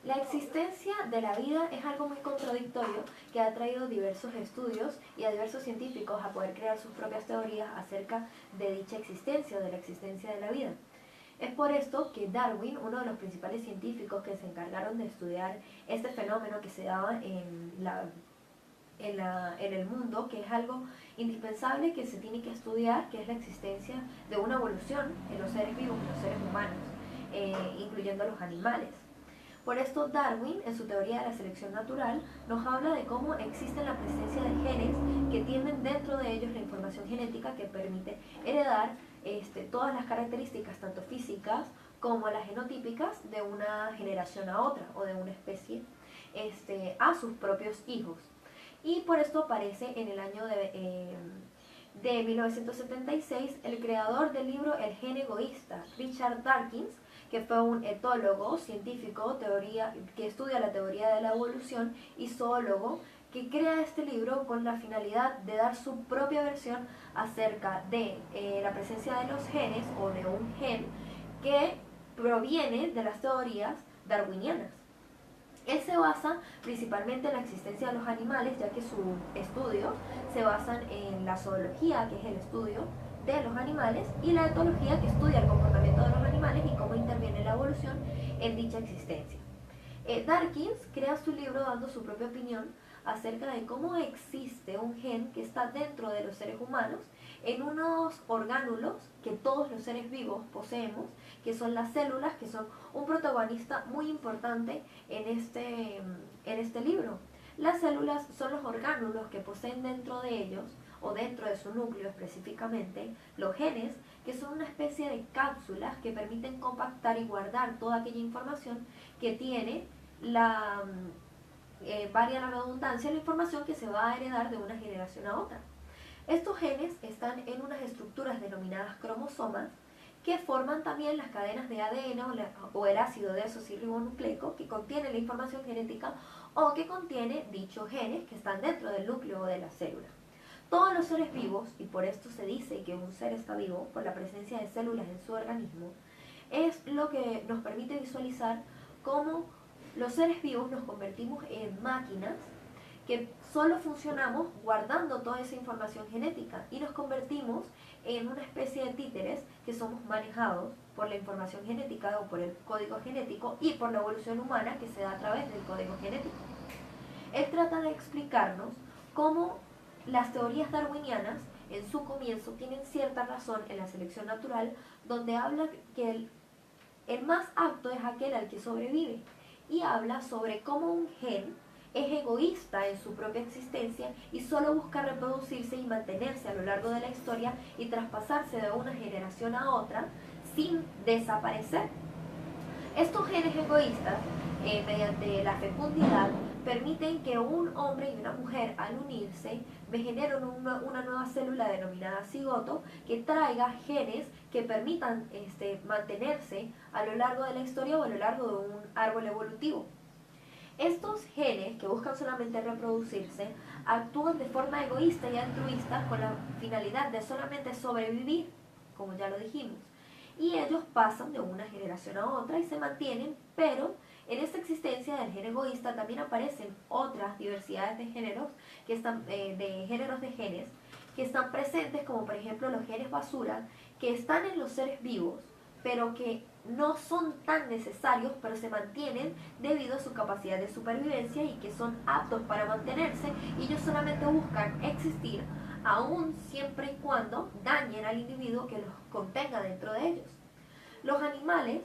La existencia de la vida es algo muy contradictorio que ha traído diversos estudios y a diversos científicos a poder crear sus propias teorías acerca de dicha existencia o de la existencia de la vida. Es por esto que Darwin, uno de los principales científicos que se encargaron de estudiar este fenómeno que se daba en el mundo, que es algo indispensable que se tiene que estudiar, que es la existencia de una evolución en los seres vivos, en los seres humanos, incluyendo los animales. Por esto Darwin, en su teoría de la selección natural, nos habla de cómo existe la presencia de genes que tienen dentro de ellos la información genética que permite heredar todas las características, tanto físicas como las genotípicas, de una generación a otra o de una especie a sus propios hijos. Y por esto aparece en el año de 1976 el creador del libro El gen egoísta, Richard Dawkins, que fue un etólogo científico que estudia la teoría de la evolución y zoólogo, que crea este libro con la finalidad de dar su propia versión acerca de la presencia de los genes o de un gen que proviene de las teorías darwinianas. Él se basa principalmente en la existencia de los animales, ya que sus estudios se basan en la zoología, que es el estudio de los animales, y la etología, que estudia el comportamiento de los animales y cómo interviene la evolución en dicha existencia. Dawkins crea su libro dando su propia opinión acerca de cómo existe un gen que está dentro de los seres humanos en unos orgánulos que todos los seres vivos poseemos, que son las células, que son un protagonista muy importante en este libro. Las células son los orgánulos que poseen dentro de ellos, o dentro de su núcleo específicamente, los genes, que son una especie de cápsulas que permiten compactar y guardar toda aquella información que tiene varia la redundancia, la información que se va a heredar de una generación a otra. Estos genes están en unas estructuras denominadas cromosomas, que forman también las cadenas de ADN o el ácido desoxirribonucleico que contiene la información genética o que contiene dichos genes que están dentro del núcleo de la célula. Todos los seres vivos, y por esto se dice que un ser está vivo por la presencia de células en su organismo, es lo que nos permite visualizar cómo los seres vivos nos convertimos en máquinas que solo funcionamos guardando toda esa información genética y nos convertimos en una especie de títeres que somos manejados por la información genética o por el código genético y por la evolución humana que se da a través del código genético. Él trata de explicarnos cómo las teorías darwinianas en su comienzo tienen cierta razón en la selección natural, donde habla que el más apto es aquel al que sobrevive, y habla sobre cómo un gen es egoísta en su propia existencia y solo busca reproducirse y mantenerse a lo largo de la historia y traspasarse de una generación a otra sin desaparecer. Estos genes egoístas, mediante la fecundidad, permiten que un hombre y una mujer, al unirse, generen una nueva célula denominada cigoto, que traiga genes que permitan mantenerse a lo largo de la historia o a lo largo de un árbol evolutivo. Estos genes, que buscan solamente reproducirse, actúan de forma egoísta y altruista con la finalidad de solamente sobrevivir, como ya lo dijimos. Y ellos pasan de una generación a otra y se mantienen, pero en esta existencia del gen egoísta también aparecen otras diversidades de géneros, de géneros de genes, que están presentes, como por ejemplo los genes basura, que están en los seres vivos, pero que no son tan necesarios, pero se mantienen debido a su capacidad de supervivencia y que son aptos para mantenerse, y ellos solamente buscan existir aún siempre y cuando dañen al individuo que los contenga dentro de ellos. Los animales,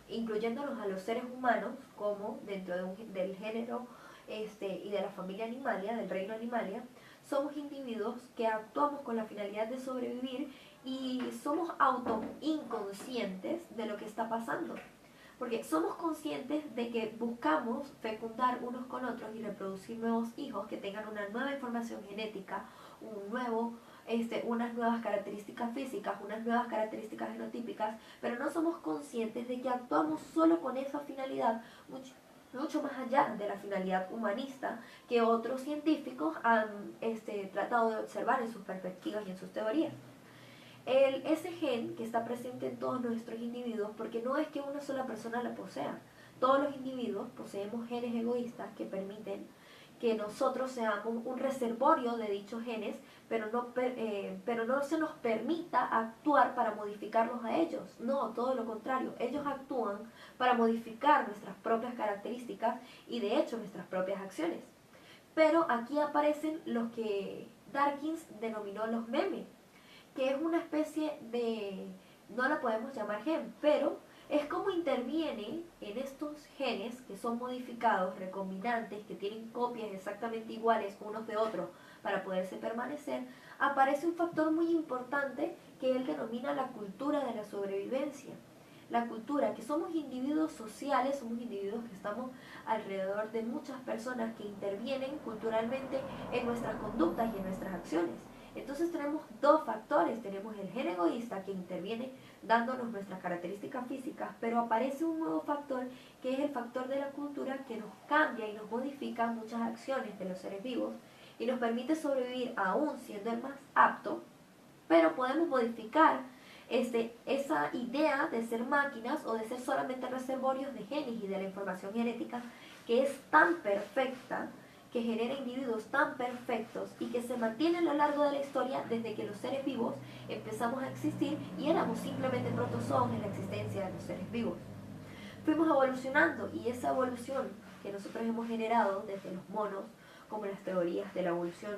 incluyéndolos a los seres humanos, como dentro del género y de la familia Animalia, del reino Animalia, somos individuos que actuamos con la finalidad de sobrevivir y somos inconscientes de lo que está pasando. Porque somos conscientes de que buscamos fecundar unos con otros y reproducir nuevos hijos que tengan una nueva información genética, unas nuevas características físicas, unas nuevas características genotípicas, pero no somos conscientes de que actuamos solo con esa finalidad, mucho más allá de la finalidad humanista que otros científicos han tratado de observar en sus perspectivas y en sus teorías. Ese gen que está presente en todos nuestros individuos, porque no es que una sola persona lo posea, todos los individuos poseemos genes egoístas que permiten que nosotros seamos un reservorio de dichos genes, pero no se nos permita actuar para modificarlos a ellos. No, todo lo contrario, ellos actúan para modificar nuestras propias características y de hecho nuestras propias acciones. Pero aquí aparecen los que Dawkins denominó los memes, que es una especie de, no la podemos llamar gen, pero es como interviene en estos genes que son modificados, recombinantes, que tienen copias exactamente iguales unos de otros para poderse permanecer. Aparece un factor muy importante que él denomina la cultura de la sobrevivencia. La cultura, que somos individuos sociales, somos individuos que estamos alrededor de muchas personas que intervienen culturalmente en nuestras conductas y en nuestras acciones. Entonces tenemos dos factores, tenemos el gen egoísta que interviene dándonos nuestras características físicas, pero aparece un nuevo factor que es el factor de la cultura que nos cambia y nos modifica muchas acciones de los seres vivos y nos permite sobrevivir aún siendo el más apto, pero podemos modificar esa idea de ser máquinas o de ser solamente reservorios de genes y de la información genética que es tan perfecta, que genera individuos tan perfectos y que se mantiene a lo largo de la historia desde que los seres vivos empezamos a existir y éramos simplemente protozoos en la existencia de los seres vivos. Fuimos evolucionando y esa evolución que nosotros hemos generado desde los monos, como las teorías de la evolución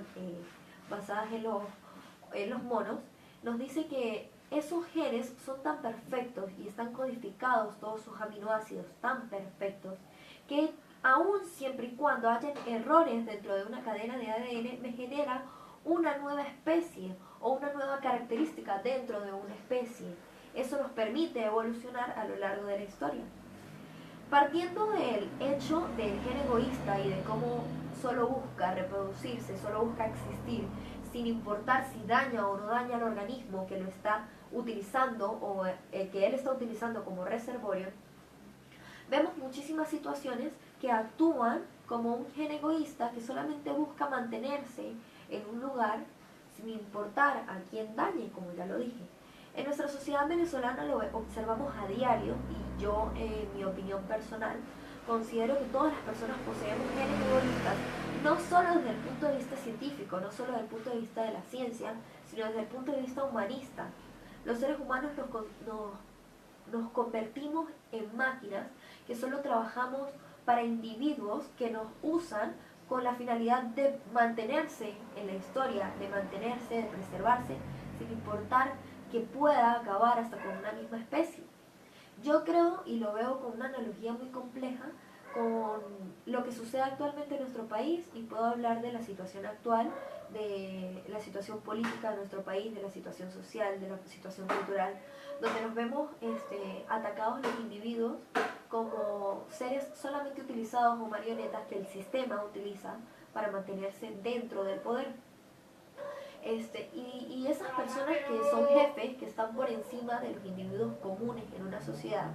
basadas en los monos, nos dice que esos genes son tan perfectos y están codificados todos sus aminoácidos tan perfectos que aún siempre y cuando hayan errores dentro de una cadena de ADN, me genera una nueva especie o una nueva característica dentro de una especie. Eso nos permite evolucionar a lo largo de la historia. Partiendo del hecho del gen egoísta y de cómo solo busca reproducirse, solo busca existir, sin importar si daña o no daña al organismo que lo está utilizando o que él está utilizando como reservorio, vemos muchísimas situaciones que actúan como un gen egoísta que solamente busca mantenerse en un lugar sin importar a quién dañe, como ya lo dije. En nuestra sociedad venezolana lo observamos a diario y yo, en mi opinión personal, considero que todas las personas poseemos genes egoístas, no solo desde el punto de vista científico, no solo desde el punto de vista de la ciencia, sino desde el punto de vista humanista. Los seres humanos nos convertimos en máquinas que solo trabajamos para individuos que nos usan con la finalidad de mantenerse en la historia, de mantenerse, de preservarse, sin importar que pueda acabar hasta con una misma especie. Yo creo, y lo veo con una analogía muy compleja, con lo que sucede actualmente en nuestro país, y puedo hablar de la situación actual, de la situación política de nuestro país, de la situación social, de la situación cultural, donde nos vemos atacados los individuos como seres solamente utilizados o marionetas que el sistema utiliza para mantenerse dentro del poder. Y esas personas que son jefes, que están por encima de los individuos comunes en una sociedad,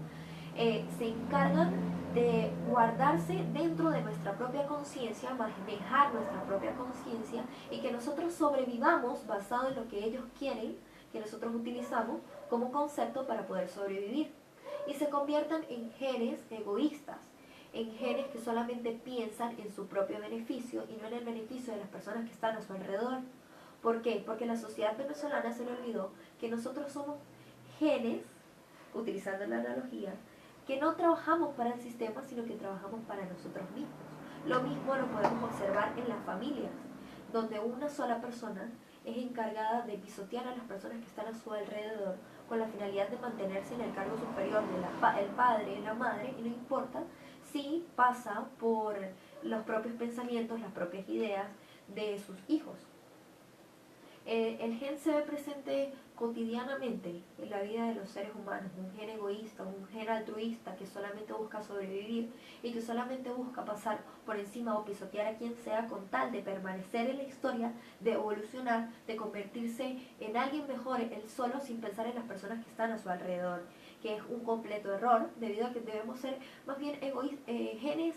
se encargan de guardarse dentro de nuestra propia conciencia, manejar nuestra propia conciencia y que nosotros sobrevivamos basado en lo que ellos quieren, que nosotros utilizamos como concepto para poder sobrevivir. Y se conviertan en genes egoístas, en genes que solamente piensan en su propio beneficio y no en el beneficio de las personas que están a su alrededor. ¿Por qué? Porque la sociedad venezolana se le olvidó que nosotros somos genes, utilizando la analogía, que no trabajamos para el sistema, sino que trabajamos para nosotros mismos. Lo mismo lo podemos observar en las familias, donde una sola persona es encargada de pisotear a las personas que están a su alrededor con la finalidad de mantenerse en el cargo superior del padre, la madre, y no importa si pasa por los propios pensamientos, las propias ideas de sus hijos. El gen se ve presente cotidianamente en la vida de los seres humanos, un gen egoísta, un gen altruista que solamente busca sobrevivir y que solamente busca pasar por encima o pisotear a quien sea con tal de permanecer en la historia, de evolucionar, de convertirse en alguien mejor él solo sin pensar en las personas que están a su alrededor, que es un completo error debido a que debemos ser más bien genes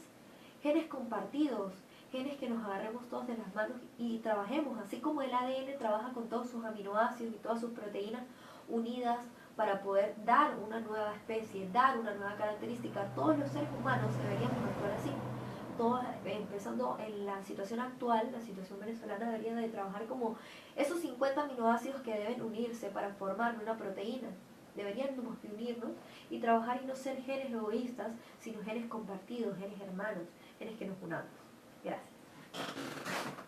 compartidos, genes que nos agarremos todos de las manos y trabajemos, así como el ADN trabaja con todos sus aminoácidos y todas sus proteínas unidas para poder dar una nueva especie, dar una nueva característica. Todos los seres humanos deberíamos actuar así. Todos, empezando en la situación actual, la situación venezolana debería de trabajar como esos 50 aminoácidos que deben unirse para formar una proteína. Deberíamos de unirnos y trabajar y no ser genes egoístas, sino genes compartidos, genes hermanos, genes que nos unamos. Gracias.